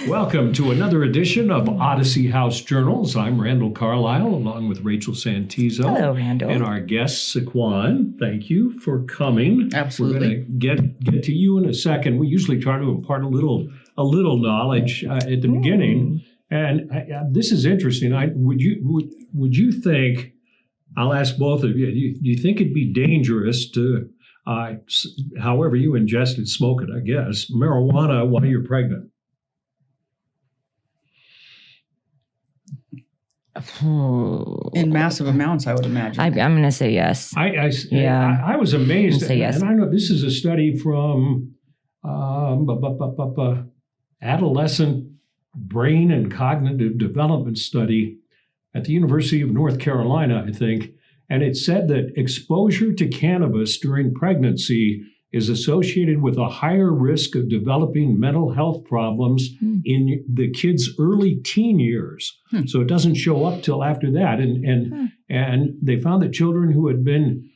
Welcome to another edition of Odyssey House Journals. I'm Randall Carlisle, along with Rachel Santizo. Hello, Randall. And our guest, Sequan. Thank you for coming. Absolutely. We're going to get to you in a second. We usually try to impart a little knowledge at the beginning. And this is interesting. Would you think, I'll ask both of you, do you think it'd be dangerous to, however you ingest it, smoke it, I guess, marijuana while you're pregnant? In massive amounts, I would imagine. I'm going to say yes. I was amazed. Say yes. And I know this is a study from adolescent brain and cognitive development study at the University of North Carolina, I think. And it said that exposure to cannabis during pregnancy is associated with a higher risk of developing mental health problems in the kids' early teen years. So it doesn't show up till after that. And they found that children who had been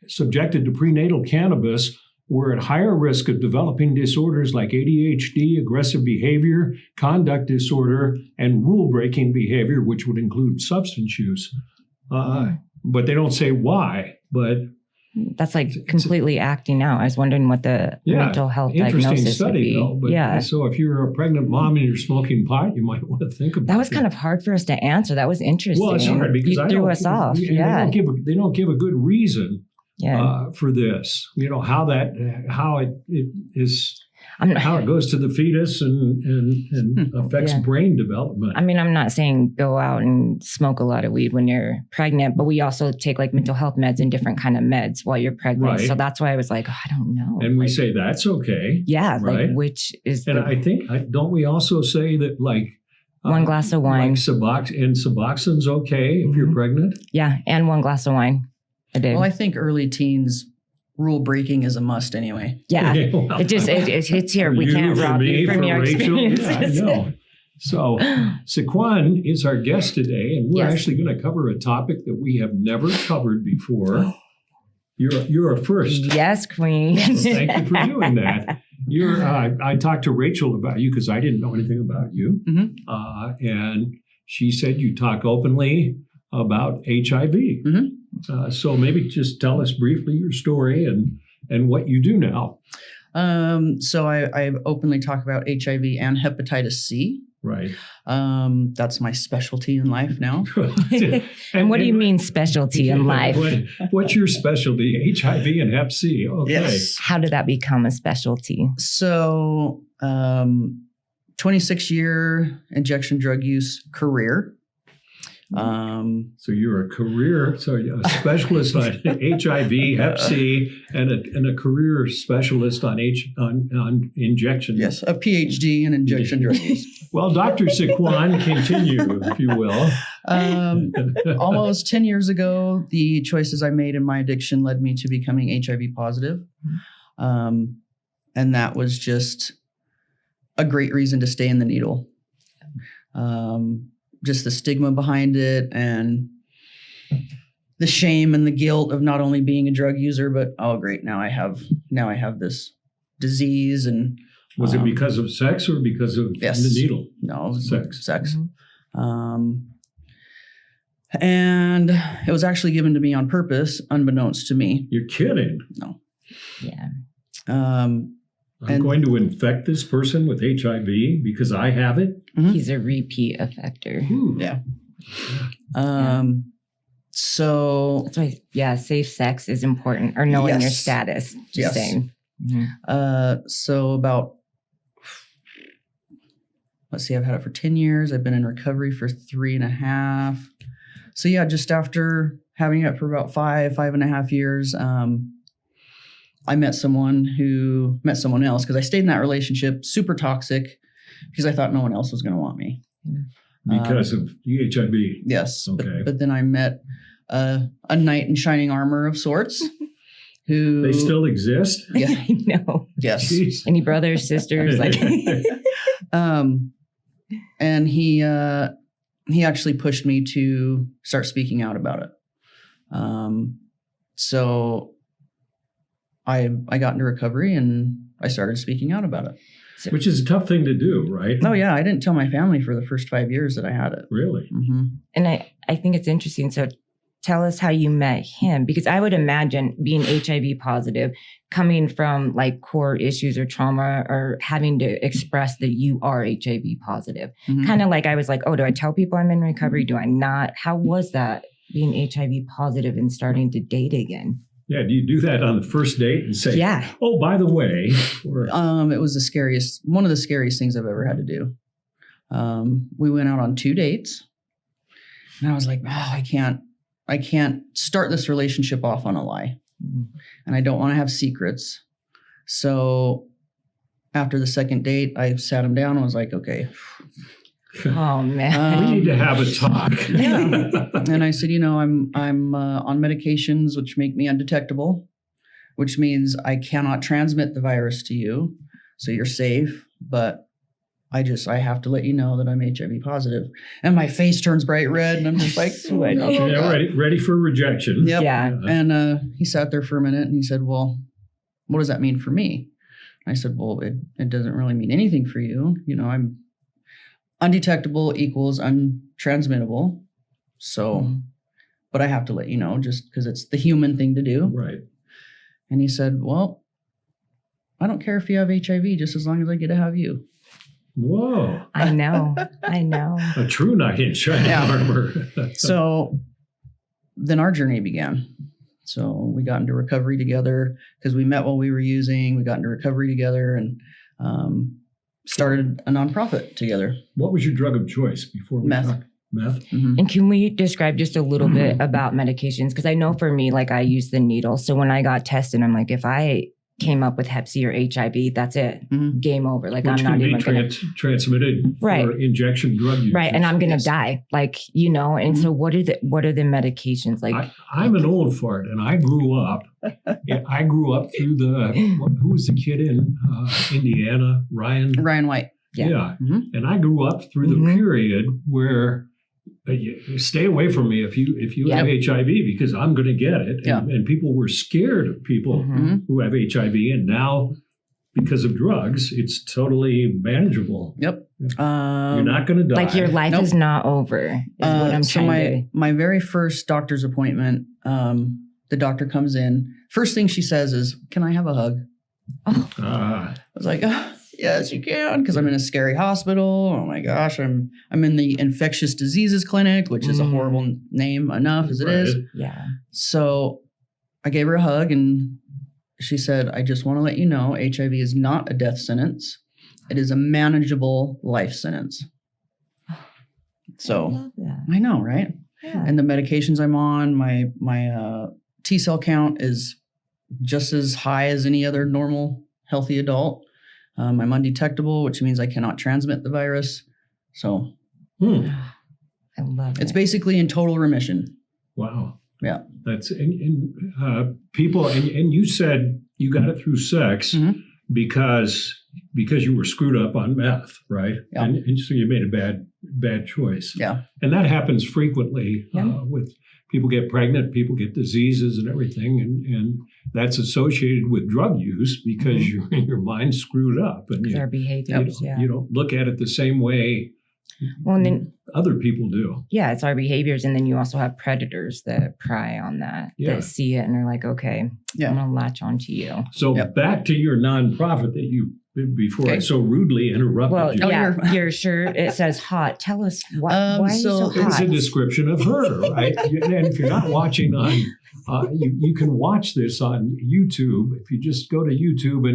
subjected to prenatal cannabis were at higher risk of developing disorders like ADHD, aggressive behavior, conduct disorder, and rule-breaking behavior, which would include substance use. But they don't say why, but that's like completely acting out. I was wondering what the mental health diagnosis study, would be. Though, but, so if you're a pregnant mom and you're smoking pot, you might want to think about that. Was kind of hard for us to answer. That was interesting. Well, it's hard because you threw us off. They don't give a good reason for this. You know how it is. How it goes to the fetus and affects brain development. I mean, I'm not saying go out and smoke a lot of weed when you're pregnant, but we also take like mental health meds and different kind of meds while you're pregnant. Right. So that's why I was like, I don't know. And we say that's okay. Yeah, right? like which is. And I think don't we also say that like one glass of wine, like Suboxone's okay if you're pregnant? Yeah, and one glass of wine a day. Well, I think early teens. Rule breaking is a must anyway. Yeah, it hits here. We can't rob you from your experiences. Yeah, I know. So Sequan is our guest today, and we're actually going to cover a topic that we have never covered before. You're a first. Yes, Queen. Thank you for doing that. I talked to Rachel about you because I didn't know anything about you, and she said you talk openly about HIV. So maybe just tell us briefly your story and what you do now. So I openly talk about HIV and hepatitis C. Right. That's my specialty in life now. And what do you mean specialty in life? What's your specialty? HIV and Hep C. Okay. Yes. How did that become a specialty? So 26-year injection drug use career. So you're a specialist on HIV, Hep C, and a career specialist on injection. Yes, a PhD in injection drug use. Well, Dr. Sequan, continue, if you will. Almost 10 years ago, the choices I made in my addiction led me to becoming HIV positive. And that was just a great reason to stay in the needle. Just the stigma behind it and the shame and the guilt of not only being a drug user, but now I have this disease. And was it because of sex or because of the needle? No, sex. And it was actually given to me on purpose, unbeknownst to me. You're kidding? No. Yeah. I'm going to infect this person with HIV because I have it. He's a repeat offender. Yeah. So that's why, safe sex is important, or knowing your status. Just saying. So about, I've had it for 10 years. I've been in recovery for 3.5. So just after having it for about 5.5 years, I met someone else because I stayed in that relationship, super toxic, because I thought no one else was going to want me. Because of the HIV. Yes. Okay. But then I met a knight in shining armor of sorts. Who they still exist? Yeah, I know. Yes. Jeez. Any brothers, sisters? And he actually pushed me to start speaking out about it. So I got into recovery and I started speaking out about it. Which is a tough thing to do, right? Oh, yeah. I didn't tell my family for the first 5 years that I had it. Really? Mm-hmm. And I think it's interesting. So tell us how you met him, because I would imagine being HIV positive, coming from like core issues or trauma, or having to express that you are HIV positive. Mm-hmm. Kind of like I was like, oh, do I tell people I'm in recovery? Do I not? How was that being HIV positive and starting to date again? Yeah. Do you do that on the first date and say, Yeah. oh, by the way? Or, It was one of the scariest things I've ever had to do. We went out on 2 dates, and I was like, oh, I can't start this relationship off on a lie. And I don't want to have secrets. So after the second date, I sat him down and was like, okay. Oh man. we need to have a talk. Yeah. And I said, I'm on medications which make me undetectable, which means I cannot transmit the virus to you. So you're safe, but I have to let you know that I'm HIV positive. And my face turns bright red, and I'm just like, Sweaty. no. Yeah, ready for rejection. Yep. Yeah. And he sat there for a minute, and he said, well, what does that mean for me? I said, well, it doesn't really mean anything for you. I'm undetectable equals untransmittable. So, but I have to let you know just because it's the human thing to do. Right. And he said, well, I don't care if you have HIV, just as long as I get to have you. Whoa. I know. A true knight in shining armor. So then our journey began. So we got into recovery together because we met while we were using. We got into recovery together and started a nonprofit together. What was your drug of choice before we Meth. talked? Meth? Mm-hmm. And can we describe just a little bit about medications? Because I know for me, like I use the needle. So when I got tested, I'm like, if I came up with Hep C or HIV, that's it. Mm-hmm. Game over. Like Which I'm not can be even going to. transmitted Right. for injection drug use. Right. And I'm going to Yes. die. Like, And so what are the medications? Like, I'm an old fart, and I grew up. I grew up through who was the kid in Indiana? Ryan White. Yeah. Mm-hmm. And I grew up through the period where you stay away from me if you have HIV because I'm going to get it. And people were scared of people who have HIV. And now, because of drugs, it's totally manageable. Yep. You're not going to die. like your life is not over, is what I'm so trying to. my very first doctor's appointment, the doctor comes in. First thing she says is, "Can I have a hug?" I was like, yes, you can, because I'm in a scary hospital. Oh my gosh, I'm in the infectious diseases clinic, which is a horrible name enough as it is. Yeah. So I gave her a hug, and she said, I just want to let you know HIV is not a death sentence. It is a manageable life sentence. So I love that. I know, right? Yeah. And the medications I'm on, my T cell count is just as high as any other normal, healthy adult. I'm undetectable, which means I cannot transmit the virus. So I love it. it's basically in total remission. Wow. Yeah. That's people, and you said you got it through sex because you were screwed up on meth, right? Yeah. And so you made a bad choice. Yeah. And that happens frequently with people get pregnant, people get diseases and everything, and that's associated with drug use because your mind's screwed up and Our behaviors. you don't look at it the same way Well, and then other people do. yeah, it's our behaviors, and then you also have predators that pry on that, that see it and are like, okay, I'm gonna latch onto you. So back to your nonprofit that you before I so rudely interrupted you. Well, your shirt, it says hot. Tell us why are you so It's hot? a description of her, right? And if you're not watching on, you can watch this on YouTube. If you just go to YouTube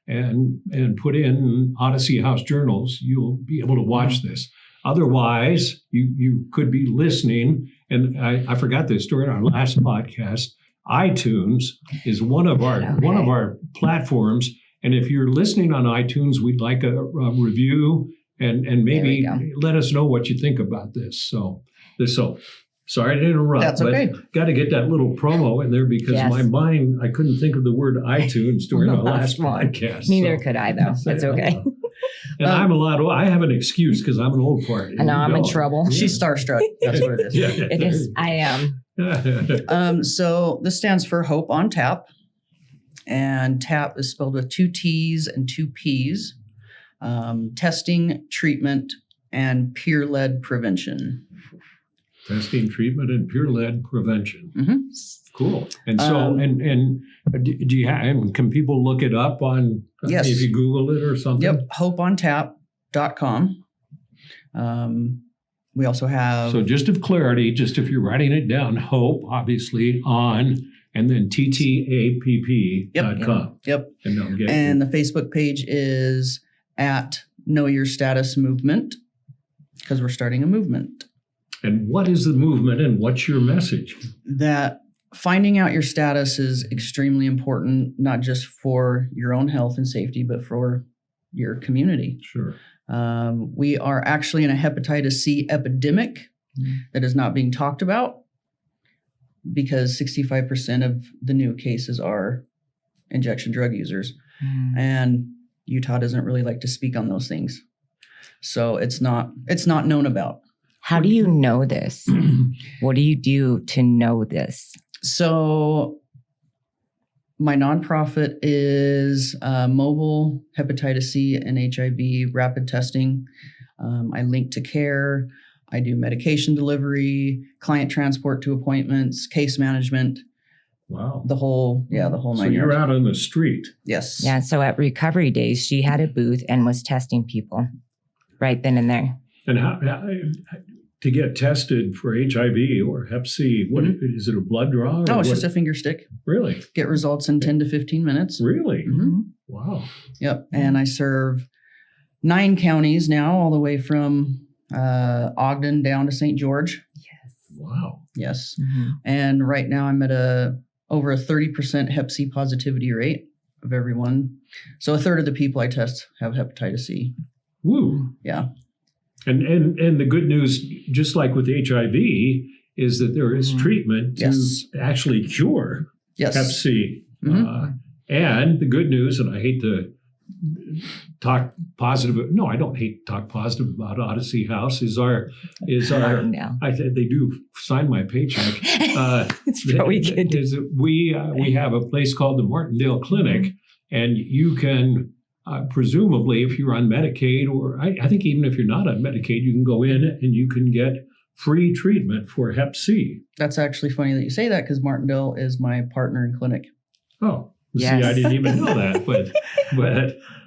and put in Odyssey House Journals, you'll be able to watch this. Otherwise, you could be listening. And I forgot this during our last podcast. iTunes is one of our platforms. And if you're listening on iTunes, we'd like a review and maybe let us know what you think about this. So sorry to interrupt. That's okay. But got to get that little promo in there because my mind, I couldn't think of the word iTunes during the last podcast. Neither could I, though. It's okay. And I have an excuse because I'm an old fart. I know I'm in trouble. She's starstruck. That's what it is. It is. I am. So this stands for Hope on Tap. And TAP is spelled with 2 T's and 2 P's. testing, treatment, and peer-led prevention. Testing, treatment, and peer-led prevention. Mm-hmm. Cool. And so, and do you have, can people look it up on, Yes. if you Google it or something? Yep, hopeontap.com. We also have... So just of clarity, just if you're writing it down, hope, obviously, on, and then TTAPP.com. Yep. And they'll get And the Facebook page is at Know Your Status Movement, because we're starting a movement. And what is the movement and what's your message? That finding out your status is extremely important, not just for your own health and safety, but for your community. Sure. We are actually in a hepatitis C epidemic that is not being talked about because 65% of the new cases are injection drug users. And Utah doesn't really like to speak on those things. So it's not known about. How do you know this? What do you do to know this? So my nonprofit is mobile hepatitis C and HIV rapid testing. I link to care. I do medication delivery, client transport to appointments, case management. Wow. The whole 9 So you're out on the street. Yes. Yeah. So at Recovery Days, she had a booth and was testing people right then and there. And how to get tested for HIV or Hep C, what is it, a blood draw? Oh, it's just a finger stick. Really? Get results in 10 to 15 minutes. Really? Mm-hmm. Wow. Yep. And I serve 9 counties now, all the way from Ogden down to St. George. Yes. Wow. Yes. Mm-hmm. And right now I'm at over a 30% Hep C positivity rate of everyone. So a third of the people I test have hepatitis C. Woo. Yeah. And the good news, just like with HIV, is that there is treatment to actually cure Hep C. Mm-hmm. And the good news, and I hate to talk positive. No, I don't hate to talk positive about Odyssey House. Is our Martindale. they do sign my paycheck. It's probably good. We have a place called the Martindale Clinic, and you can presumably, if you're on Medicaid, or I think even if you're not on Medicaid, you can go in and you can get free treatment for Hep C. That's actually funny that you say that, because Martindale is my partner in clinic. Oh. Yes. See, I didn't even know that, but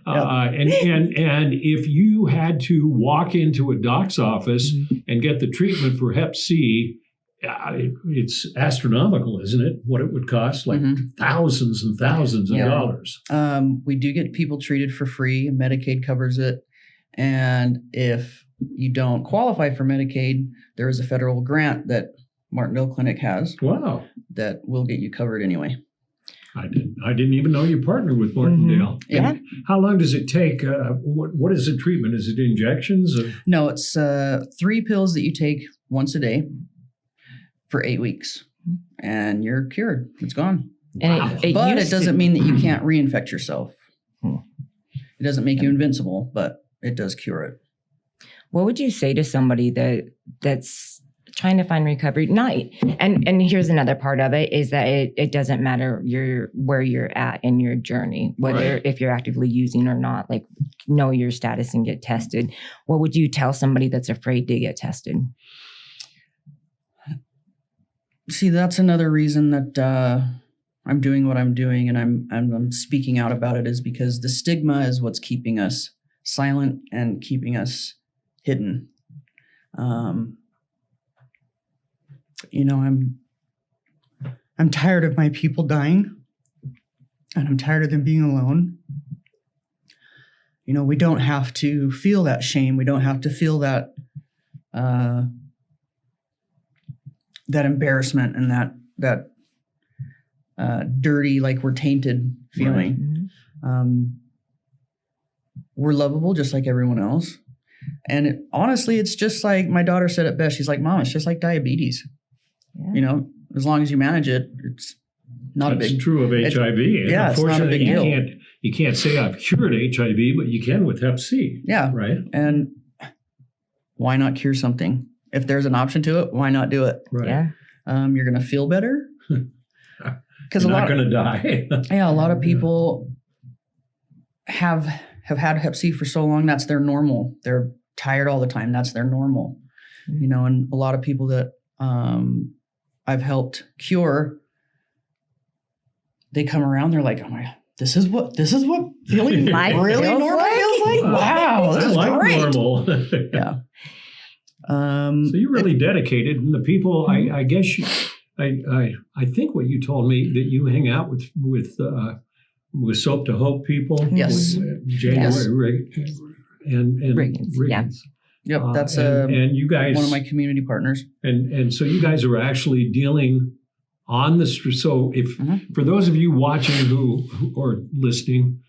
and if you had to walk into a doc's office and get the treatment for Hep C, it's astronomical, isn't it? What it would cost, like thousands and thousands of dollars. We do get people treated for free. Medicaid covers it, and if you don't qualify for Medicaid, there is a federal grant that Martindale Clinic has. Wow, that will get you covered anyway. I didn't even know you partnered with Martindale. Yeah. How long does it take? What is the treatment? Is it injections? No, it's 3 pills that you take once a day for 8 weeks, and you're cured. It's gone. And But it doesn't mean that you can't reinfect yourself. It doesn't make you invincible, but it does cure it. What would you say to somebody that's trying to find recovery? And here's another part of it, is that it doesn't matter where you're at in your journey, whether if you're actively using or not, like know your status and get tested. What would you tell somebody that's afraid to get tested? See, that's another reason that I'm doing what I'm doing, and I'm speaking out about it, is because the stigma is what's keeping us silent and keeping us hidden. I'm tired of my people dying, and I'm tired of them being alone. We don't have to feel that shame. We don't have to feel that embarrassment and that dirty, like we're tainted feeling. Right. We're lovable just like everyone else. And honestly, it's just like my daughter said it best. She's like, Mom, it's just like diabetes. Yeah. As long as you manage it, it's not That's a big. true of HIV. Yeah, it's not a big deal. You can't say I've cured HIV, but you can with Hep C. Yeah. Right. And why not cure something? If there's an option to it, why not do it? Right. Yeah. You're going to feel better. Because You're not going to die. a lot of people have have had Hep C for so long, that's their normal. They're tired all the time. That's their normal. You know, and a lot of people that I've helped cure, they come around, they're like, oh my God, this is what feeling Life really feels normal like? feels like. Wow, this I is like great. normal. Yeah. So you're really dedicated, and the people. I guess I think what you told me that you hang out with Soap to Hope people. Yes. With, January and Riggins, yeah. Riggins. Yep, that's and you guys, one of my community partners. and so you guys are actually dealing on the street. So if for those of you watching who or listening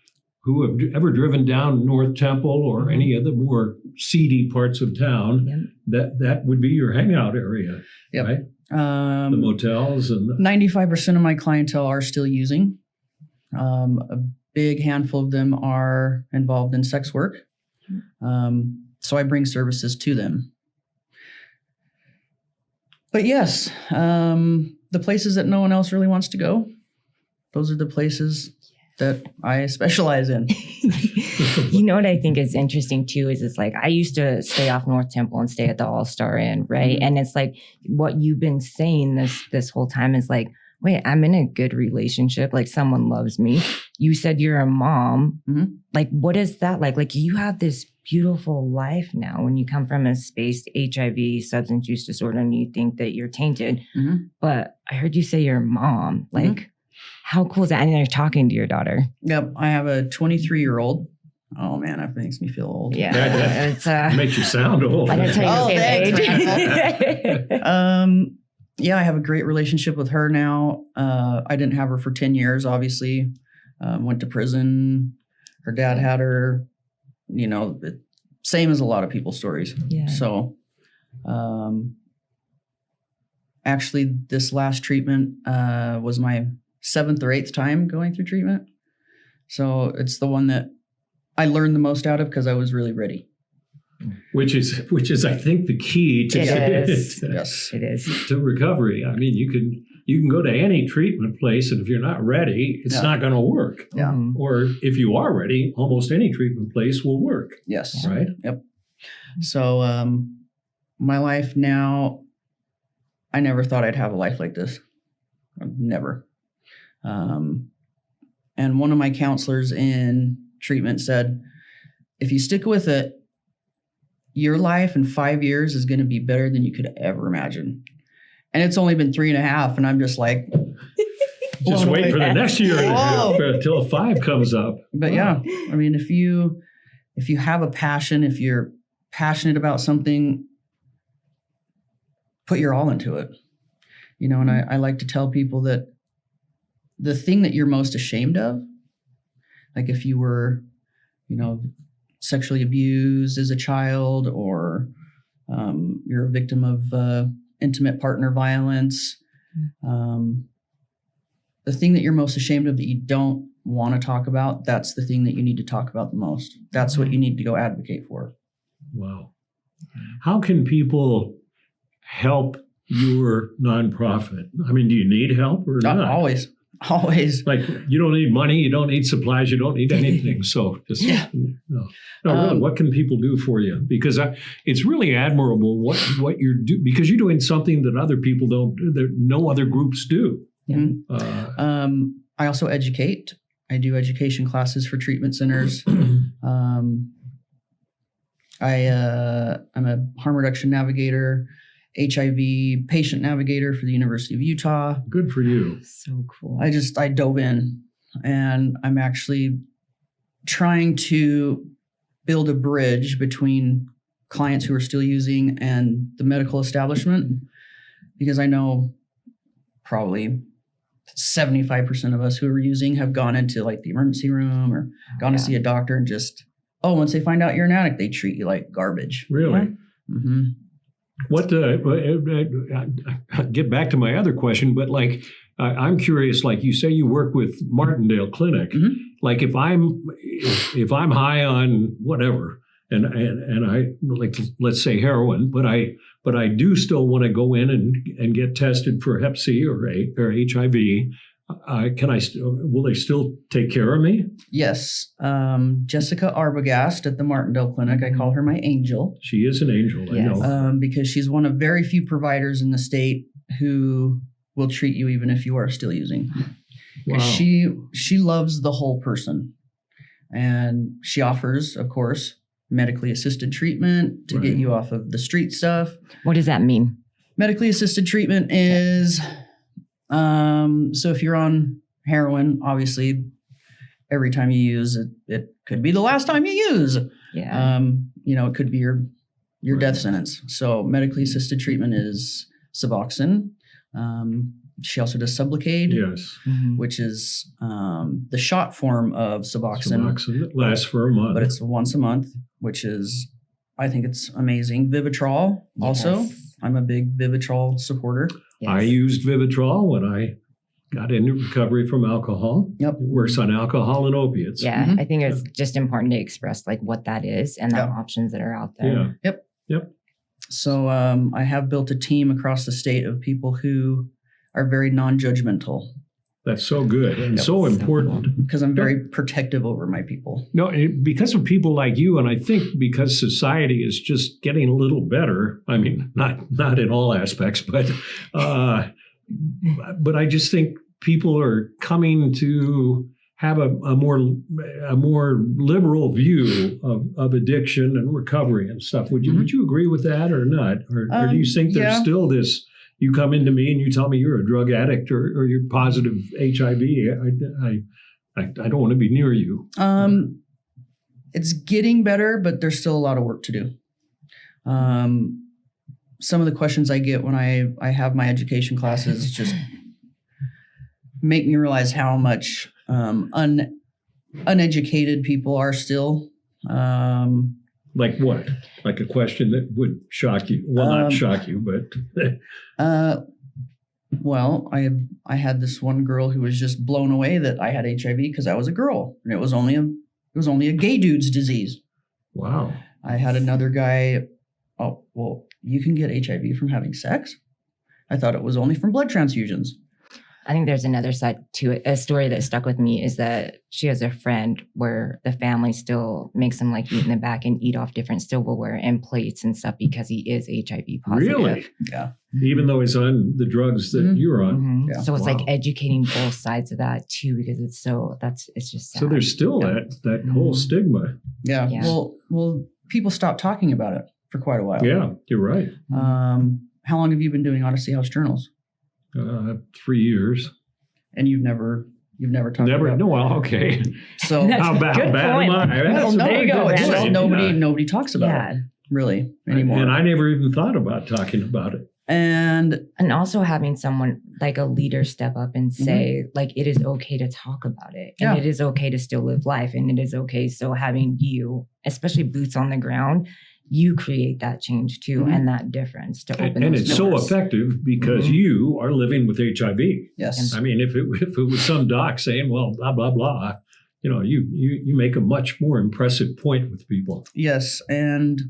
who have ever driven down North Temple or any of the more seedy parts of town, that would be your hangout area, Yep. right? The motels and 95% of my clientele are still using. A big handful of them are involved in sex work. So I bring services to them. But yes, the places that no one else really wants to go, those are the places that I specialize in. You know what I think is interesting too is it's like I used to stay off North Temple and stay at the All-Star Inn, right? And it's like what you've been saying this whole time is like, wait, I'm in a good relationship. Like someone loves me. You said you're a mom. Like what is that like? Like you have this beautiful life now when you come from a space HIV, substance use disorder, and you think that you're tainted. But I heard you say you're a mom. Like how cool is that? And you're talking to your daughter. Yep. I have a 23-year-old. Oh man, that makes me feel old. Yeah. It's makes you sound old. I didn't tell you the same age. Yeah, I have a great relationship with her now. I didn't have her for 10 years, obviously. Went to prison. Her dad had her, you know, same as a lot of people's stories. Yeah. So actually, this last treatment was my 7th or 8th time going through treatment. So it's the one that I learned the most out of because I was really ready. Which is I think the key to Yes, it is to recovery. I mean, you can go to any treatment place, and if you're not ready, it's not going to work. Yeah. Or if you are ready, almost any treatment place will work. Yes. Right. Yep. So my life now, I never thought I'd have a life like this. Never. And one of my counselors in treatment said, if you stick with it, your life in 5 years is going to be better than you could ever imagine. And it's only been 3.5. And I'm just like, just wait for the next year and a half Whoa. until 5 comes up. But yeah, I mean, if you have a passion, if you're passionate about something, put your all into it. You know, and I like to tell people that the thing that you're most ashamed of, like if you were, you know, sexually abused as a child, or you're a victim of intimate partner violence, the thing that you're most ashamed of that you don't want to talk about, that's the thing that you need to talk about the most. That's what you need to go advocate for. Wow. How can people help your nonprofit? I mean, do you need help or not? Always. Like, you don't need money, you don't need supplies, you don't need anything. So just really, what can people do for you? Because it's really admirable what you're doing, because you're doing something that other people don't, that no other groups do. I also educate. I do education classes for treatment centers. I'm a harm reduction navigator, HIV patient navigator for the University of Utah. Good for you. So cool. I dove in, and I'm actually trying to build a bridge between clients who are still using and the medical establishment, because I know probably 75% of us who are using have gone into like the emergency room or gone to see a doctor, and just, once they find out you're an addict, they treat you like garbage. Really? Mm-hmm. What get back to my other question, but like I'm curious. Like you say, you work with Martindale Clinic. Mm-hmm. Like if I'm high on whatever, and I, like, let's say heroin, but I do still want to go in and get tested for Hep C or HIV. Will they still take care of me? Yes. Jessica Arbogast at the Martindale Clinic. I call her my angel. She is an angel. I Yes. know. Because she's one of very few providers in the state who will treat you even if you are still using. Wow. She loves the whole person. And she offers, of course, medically assisted treatment to get Right. you off of the street stuff. What does that mean? Medically assisted treatment is so if you're on heroin, obviously every time you use it, it could be the last time you use. Yeah. It could be your Right. death sentence. So medically assisted treatment is Suboxone. She also does Sublocade, Yes. Mhm. which is the shot form of Suboxone, Suboxone that lasts for a month. but it's once a month, which is, I think it's amazing. Vivitrol also. Yes. I'm a big Vivitrol supporter. I Yes. used Vivitrol when I got into recovery from alcohol. Yep. It works on alcohol and opiates. Yeah, Mhm. I think it's just important to express like what that is and the Yeah. options that are out there. Yeah. So I have built a team across the state of people who are very non-judgmental That's so good and Yep. so So important. because I'm very protective over my people. No, because of people like you, and I think because society is just getting a little better. I mean, not in all aspects, but I just think people are coming to have a more liberal view of addiction and recovery and stuff. Would you agree with that or not, or do you think there's Yeah. still this? You come into me and you tell me you're a drug addict or you're positive HIV. I don't want to be near you. It's getting better, but there's still a lot of work to do. Some of the questions I get when I have my education classes just make me realize how much uneducated people are still. Like what? Like a question that would shock you? Well, not shock you, but Well, I had this one girl who was just blown away that I had HIV because I was a girl, and it was only a gay dude's disease. wow. I had another guy. Oh, well, you can get HIV from having sex? I thought it was only from blood transfusions. I think there's another side to it. A story that stuck with me is that she has a friend where the family still makes him like eat in the back and eat off different silverware and plates and stuff because he is HIV positive. Really? Yeah. Even though he's on the drugs that Mhm. you're on. Mhm. Yeah. So it's Wow. like educating both sides of that too, because it's just sad. So there's still that whole stigma. Yeah. Yeah. Well, people stopped talking about it for quite a while. Yeah, you're right. How long have you been doing Odyssey House Journals? 3 years. And you've never talked Never. about it? No, well, okay. So That's How bad good am point. I? Well, no, There you go, it's just Randall. nobody talks about Yeah. it really anymore. And I never even thought about talking about it. And And also having someone like a leader step up and say, like, it is okay to talk about it. And Yeah. it is okay to still live life. And it is okay. So having you, especially boots on the ground, you create that change too Mhm. and that difference to open And those it's so doors. effective because Mhm. you are living with HIV. yes, I mean, if it was some doc saying, well, blah, blah, blah, you make a much more impressive point with people. yes, and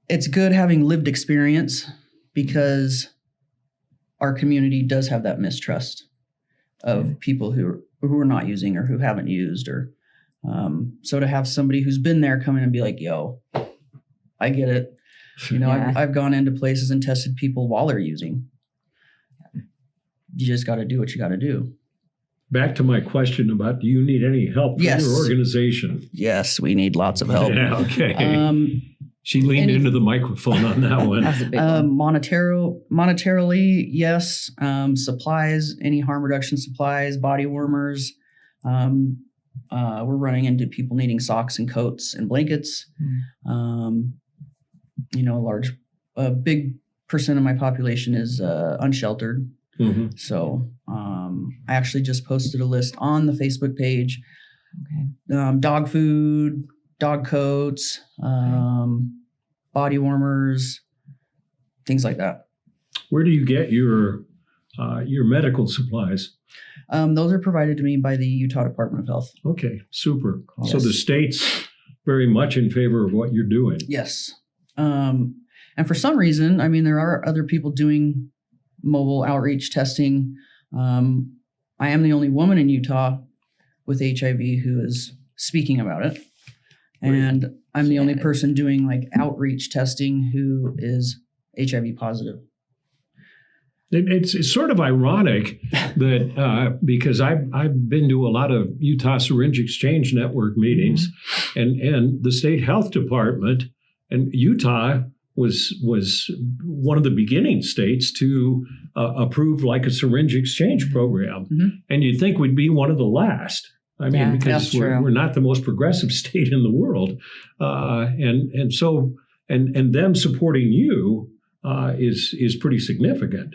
it's good having lived experience because our community does have that mistrust of people who are not using or who haven't used or so to have somebody who's been there come in and be like, yo, I get it. Yeah. I've gone into places and tested people while they're using. You just got to do what you got to do. Back to my question about, do you need any help from Yes. your organization? Yes, we need lots of help. Yeah, okay. She leaned any- into the microphone on that one. That was a big one. Monetarily, yes. Supplies, any harm reduction supplies, body warmers. We're running into people needing socks and coats and blankets. A big percent of my population is unsheltered. Mhm. So I actually just posted a list on the Facebook page. Okay. Dog food, dog coats, body warmers, things like that. Where do you get your medical supplies? Those are provided to me by the Utah Department of Health. Okay, super. So Yes. the state's very much in favor of what you're doing. Yes. And for some reason, I mean, there are other people doing mobile outreach testing. I am the only woman in Utah with HIV who is speaking about it. And I'm the only person doing like outreach testing who is HIV positive. It's sort of ironic that because I've been to a lot of Utah Syringe Exchange Network meetings, and the state health department, and Utah was one of the beginning states to approve like a syringe exchange program, and you'd think we'd be one of the last. I mean, because we're not the most progressive state in the world, and so them supporting you is pretty significant.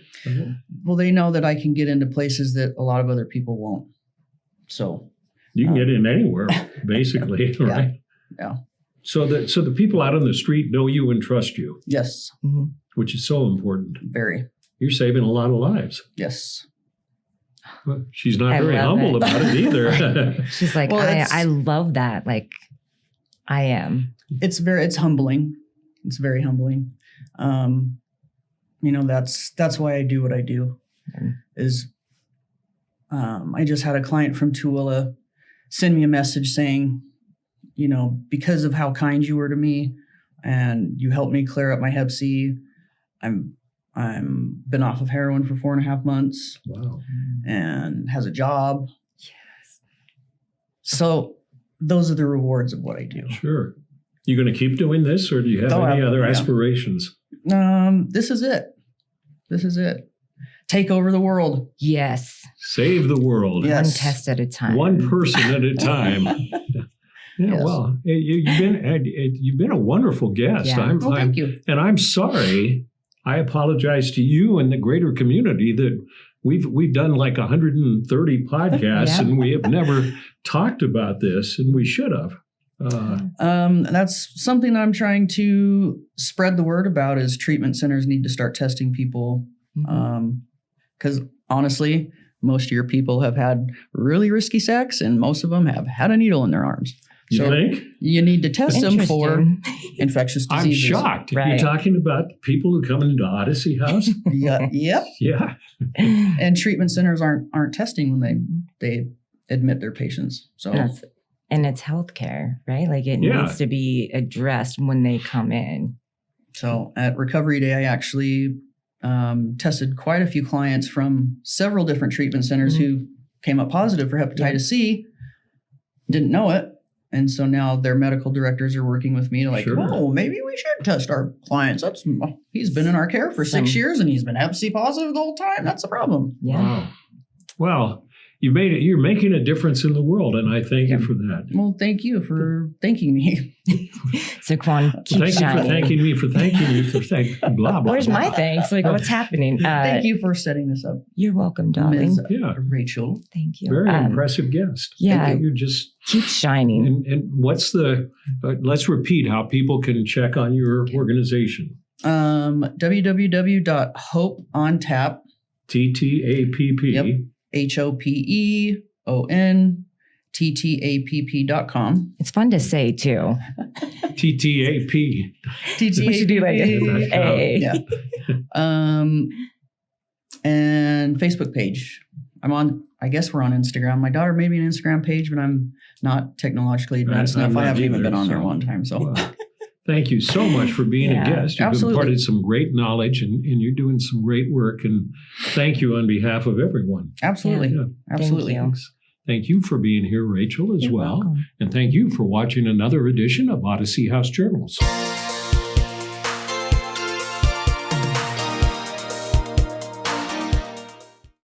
Well, they know that I can get into places that a lot of other people won't. So you can get in anywhere, basically, right? Yeah. So the people out on the street know you and trust you. Yes. Which is so important. Very. You're saving a lot of lives. Yes. Well, she's not very humble about it either. She's like, I love that. Like, I am. It's humbling. It's very humbling. That's why I do what I do. Is I just had a client from Tooele send me a message saying, because of how kind you were to me and you helped me clear up my Hep C, I'm been off of heroin for 4.5 months. Wow. And has a job. Yes. So those are the rewards of what I do. Sure. You going to keep doing this, or do you have any other aspirations? This is it. This is it. Take over the world. Yes. Save the world. Yes. One test at a time. One person at a time. Yes. Well, you've been a wonderful guest. Yeah. Thank you. And I'm sorry. I apologize to you and the greater community that we've done like 130 podcasts and we have never talked about this, and we should have. That's something I'm trying to spread the word about. Is treatment centers need to start testing people, because honestly, most of your people have had really risky sex, and most of them have had a needle in their arms. You think? You need to test them for infectious diseases. I'm shocked. Right. You're talking about people who come into Odyssey House? Yep. Yeah. And treatment centers aren't testing when they admit their patients. So and it's healthcare, right? Like it needs to be addressed when they come in. So at Recovery Day, I actually tested quite a few clients from several different treatment centers who came up positive for hepatitis C, didn't know it. And so now their medical directors are working with me to maybe we should test our clients. He's been in our care for 6 years and he's been Hep C positive the whole time. That's the problem. Yeah. Wow. Well, you're making a difference in the world, and I thank you for that. Well, thank you for thanking me. Sequan, keep thank shining. you for thanking me for thanking you for blah, blah. Where's my thanks? Like, what's happening? Thank you for setting this up. You're welcome, darling. Ms. Rachel. Thank you. Very impressive guest. Yeah. You just keep shining. And what's let's repeat how people can check on your organization. www.hopeontap. TTAPP. Yep. HOPEONTTAPP.com. It's fun to say too. TTAP. We should do like a. Yeah. And Facebook page. I guess we're on Instagram. My daughter made me an Instagram page, but I'm not technologically advanced enough. I haven't even been on there one time. So thank you so much for being a guest. You've imparted some great knowledge and you're doing some great work. And thank you on behalf of everyone. Absolutely. Yeah. Absolutely. Thank you for being here, Rachel, as You're well. welcome. And thank you for watching another edition of Odyssey House Journals.